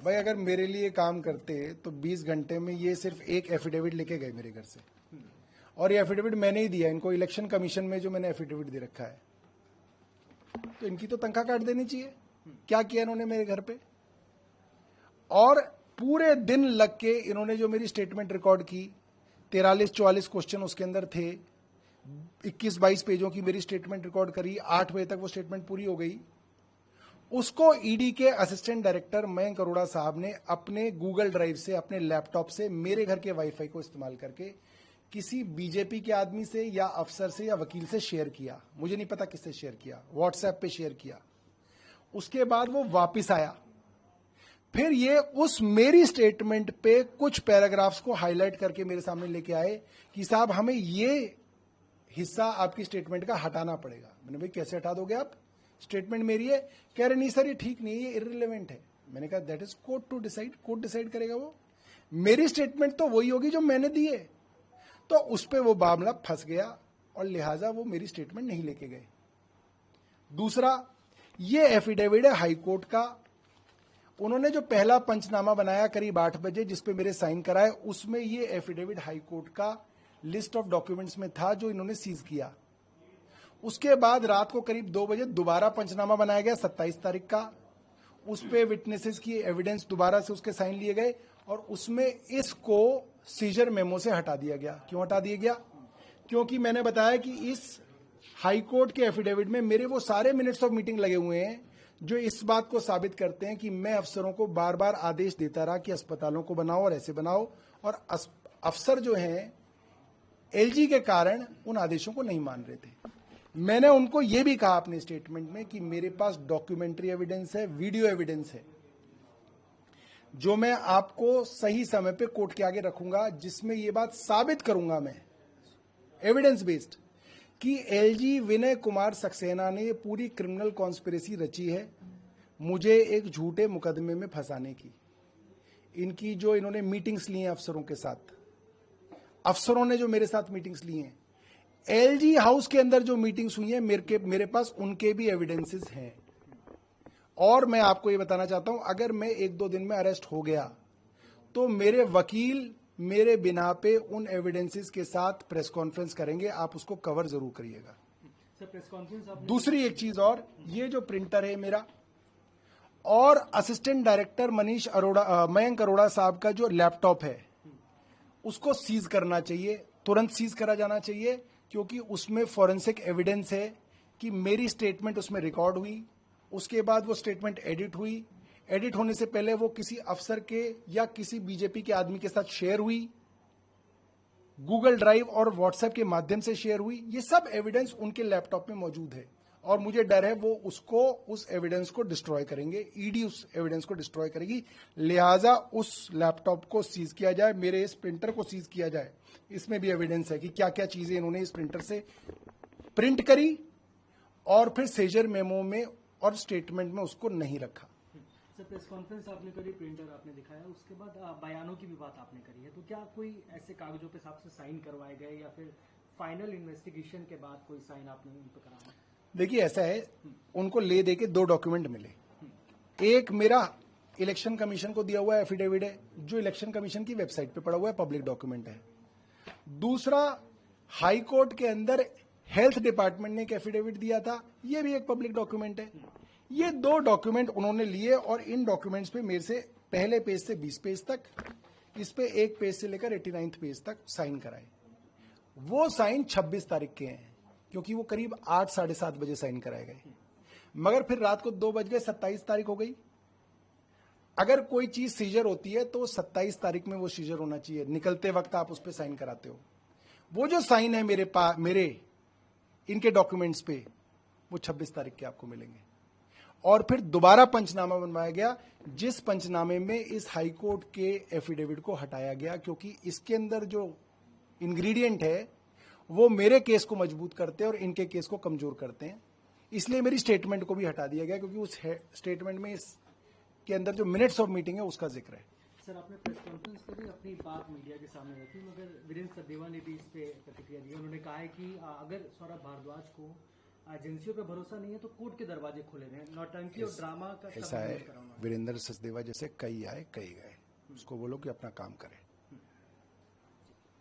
भाई अगर मेरे लिए काम करते तो 20 घंटे में ये सिर्फ एक एफिडेविट लेके गए मेरे घर से, और ये एफिडेविट मैंने ही दिया इनको, इलेक्शन कमीशन में जो मैंने एफिडेविट दे रखा है। तो इनकी तो तनख्वाह काट देनी चाहिए। क्या किया इन्होंने मेरे घर पे? और पूरे दिन लग के इन्होंने जो मेरी स्टेटमेंट रिकॉर्ड की, 43-44 क्वेश्चन उसके अंदर थे, 21-22 पेजों की मेरी स्टेटमेंट रिकॉर्ड करी, 8 बजे तक वो स्टेटमेंट पूरी हो गई। उसको ईडी के असिस्टेंट डायरेक्टर मयंक अरोड़ा साहब ने अपने गूगल ड्राइव से, अपने लैपटॉप से, मेरे घर के वाईफाई को इस्तेमाल करके किसी बीजेपी के आदमी से या अफसर से या वकील से शेयर किया। मुझे नहीं पता किससे शेयर किया, व्हाट्सएप पे शेयर किया। उसके बाद वो वापस आया, फिर ये उस मेरी स्टेटमेंट पे कुछ पैराग्राफ्स को हाईलाइट करके मेरे सामने लेके आए कि साहब हमें ये हिस्सा आपकी स्टेटमेंट का हटाना पड़ेगा। मैंने भाई कैसे हटा दोगे आप, स्टेटमेंट मेरी है। कह रहे नहीं सर ये ठीक नहीं है, ये इररिलेवेंट है। मैंने कहा that is court to decide, court decide करेगा। वो मेरी स्टेटमेंट तो वही होगी जो मैंने दी है। तो उस पर वो मामला फंस गया और लिहाजा वो मेरी स्टेटमेंट नहीं लेके गए। दूसरा, ये एफिडेविट है हाईकोर्ट का। उन्होंने जो पहला पंचनामा बनाया करीब 8 बजे, जिसपे मेरे साइन कराए, उसमें ये एफिडेविट हाईकोर्ट का लिस्ट ऑफ डॉक्यूमेंट्स में था जो इन्होंने सीज किया। उसके बाद रात को करीब 2 बजे दोबारा पंचनामा बनाया गया 27 तारीख का। उस पे विटनेसेस की एविडेंस दोबारा से उसके साइन लिए गए और उसमें इसको सीजर मेमो से हटा दिया गया। क्यों हटा दिया गया? क्योंकि मैंने बताया कि इस हाईकोर्ट के एफिडेविट में मेरे वो सारे मिनट्स ऑफ मीटिंग लगे हुए हैं जो इस बात को साबित करते हैं कि मैं अफसरों को बार बार आदेश देता रहा कि अस्पतालों को बनाओ और ऐसे बनाओ, और अफसर जो हैं एलजी के कारण उन आदेशों को नहीं मान रहे थे। मैंने उनको यह भी कहा अपने स्टेटमेंट में कि मेरे पास डॉक्यूमेंट्री एविडेंस है, वीडियो एविडेंस है, जो मैं आपको सही समय पे कोर्ट के आगे रखूंगा, जिसमें यह बात साबित करूंगा मैं एविडेंस बेस्ड कि एलजी विनय कुमार सक्सेना ने ये पूरी क्रिमिनल कॉन्स्पिरेसी रची है मुझे एक झूठे मुकदमे में फंसाने की। इनकी जो इन्होंने मीटिंग्स ली हैं अफसरों के साथ, अफसरों ने जो मेरे साथ मीटिंग्स ली हैं, एलजी हाउस के अंदर जो मीटिंग्स हुई हैं, मेरे पास उनके भी एविडेंसेस हैं। और मैं आपको ये बताना चाहता हूं, अगर मैं 1-2 दिन में अरेस्ट हो गया तो मेरे वकील मेरे बिना पे उन एविडेंसेस के साथ प्रेस कॉन्फ्रेंस करेंगे, आप उसको कवर जरूर करिएगा। प्रेस कॉन्फ्रेंस दूसरी एक चीज और, ये जो प्रिंटर है मेरा और असिस्टेंट डायरेक्टर मयंक अरोड़ा साहब का जो लैपटॉप है, उसको सीज करना चाहिए, तुरंत सीज करा जाना चाहिए, क्योंकि उसमें फॉरेंसिक एविडेंस है कि मेरी स्टेटमेंट उसमें रिकॉर्ड हुई। उसके बाद वो स्टेटमेंट एडिट हुई, एडिट होने से पहले वो किसी अफसर के या किसी बीजेपी के आदमी के साथ शेयर हुई, गूगल ड्राइव और व्हाट्सएप के माध्यम से शेयर हुई। ये सब एविडेंस उनके लैपटॉप में मौजूद है और मुझे डर है वो उस एविडेंस को डिस्ट्रॉय करेंगे, ईडी उस एविडेंस को डिस्ट्रॉय करेगी। लिहाजा उस लैपटॉप को सीज किया जाए, मेरे इस प्रिंटर को सीज किया जाए। इसमें भी एविडेंस है कि क्या क्या चीजें इन्होंने इस प्रिंटर से प्रिंट करी और फिर सेजर मेमो में और स्टेटमेंट में उसको नहीं रखा। सर, प्रेस कॉन्फ्रेंस आपने करी, प्रिंटर आपने दिखाया, उसके बाद बयानों की भी बात आपने करी है, तो क्या कोई ऐसे कागजों पे आपसे साइन करवाए गए या फिर फाइनल इन्वेस्टिगेशन के बाद कोई साइन आपने उन पर कराया? देखिए ऐसा है, उनको ले दे के 2 डॉक्यूमेंट मिले। एक मेरा इलेक्शन कमीशन को दिया हुआ एफिडेविट है जो इलेक्शन कमीशन की वेबसाइट पे पड़ा हुआ है, पब्लिक डॉक्यूमेंट है। दूसरा, हाई कोर्ट के अंदर हेल्थ डिपार्टमेंट ने एक एफिडेविट दिया था, ये भी एक पब्लिक डॉक्यूमेंट है। ये 2 डॉक्यूमेंट उन्होंने लिए और इन डॉक्यूमेंट्स पे मेरे से पहले पेज से 20 पेज तक, इस पे 1 पेज से लेकर 89 पेज तक साइन कराए। वो साइन 26 तारीख के हैं, क्योंकि वो करीब 8 साढ़े 7 बजे साइन कराए गए। मगर फिर रात को 2 बज गए, 27 तारीख हो गई। अगर कोई चीज सीजर होती है तो 27 तारीख में वो सीजर होना चाहिए, निकलते वक्त आप उस पर साइन कराते हो। वो जो साइन है मेरे इनके डॉक्यूमेंट्स पे, वो 26 तारीख के आपको मिलेंगे। और फिर दोबारा पंचनामा बनवाया गया, जिस पंचनामे में इस हाईकोर्ट के एफिडेविट को हटाया गया, क्योंकि इसके अंदर जो इंग्रेडिएंट है वो मेरे केस को मजबूत करते हैं और इनके केस को कमजोर करते हैं। इसलिए मेरी स्टेटमेंट को भी हटा दिया गया, क्योंकि उस स्टेटमेंट में इसके अंदर जो मिनट्स ऑफ मीटिंग है उसका जिक्र है। सर, आपने प्रेस कॉन्फ्रेंस पर भी अपनी बात मीडिया के सामने रखी, मगर वीरेंद्र सचदेवा ने भी इस पे प्रतिक्रिया दी। उन्होंने कहा है कि अगर सौरभ भारद्वाज को एजेंसियों पे भरोसा नहीं है तो कोर्ट के दरवाजे खुले हुए हैं, नौटंकी और ड्रामा का ऐसा सब है, नहीं कराना। वीरेंद्र सचदेवा जैसे कई आए कई गए, उसको बोलो कि अपना काम करे।